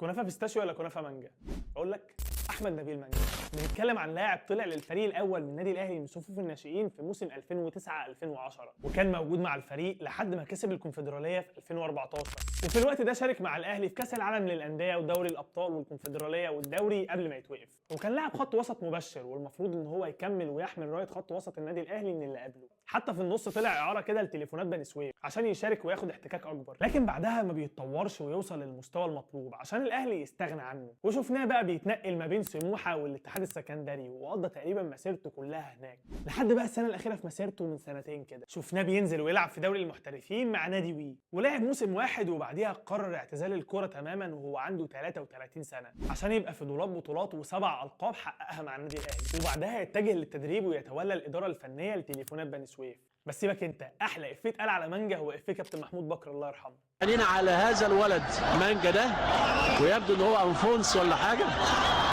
كنافه بيستاشيو ولا كنافه مانجا؟ اقول لك احمد نبيل مانجا. بنتكلم عن لاعب طلع للفريق الاول من النادي الاهلي من صفوف الناشئين في موسم 2009 2010 وكان موجود مع الفريق لحد ما كسب الكونفدراليه في 2014 وفي الوقت ده شارك مع الاهلي في كاس العالم للانديه ودوري الابطال والكونفدراليه والدوري قبل ما يتوقف وكان لاعب خط وسط مبشر والمفروض ان هو يكمل ويحمل رايه خط وسط النادي الاهلي من اللي قبله. حتى في النص طلع اعاره كده لتليفونات بني سويف عشان يشارك وياخد احتكاك اكبر، لكن بعدها ما بيتطورش ويوصل للمستوى المطلوب عشان الاهلي يستغنى عنه وشفناه بقى بيتنقل ما بين سموحه والاتحاد السكندري وقضى تقريبا مسيرته كلها هناك لحد بقى السنه الاخيره في مسيرته من سنتين كده شفناه بينزل ويلعب في دوري المحترفين مع نادي وي ولعب موسم واحد وبعديها قرر اعتزال الكوره تماما وهو عنده 33 سنه عشان يبقى في دولاب بطولات وسبع القاب حققها مع النادي الاهلي وبعدها يتجه للتدريب ويتولى الاداره الفنيه لتليفونات بني سويف. بس سيبك انت، احلى افيه اتقال على مانجا هو افيه كابتن محمود بكر الله يرحمه. على هذا الولد مانجا ده ويبدو ان هو انفونس ولا حاجه.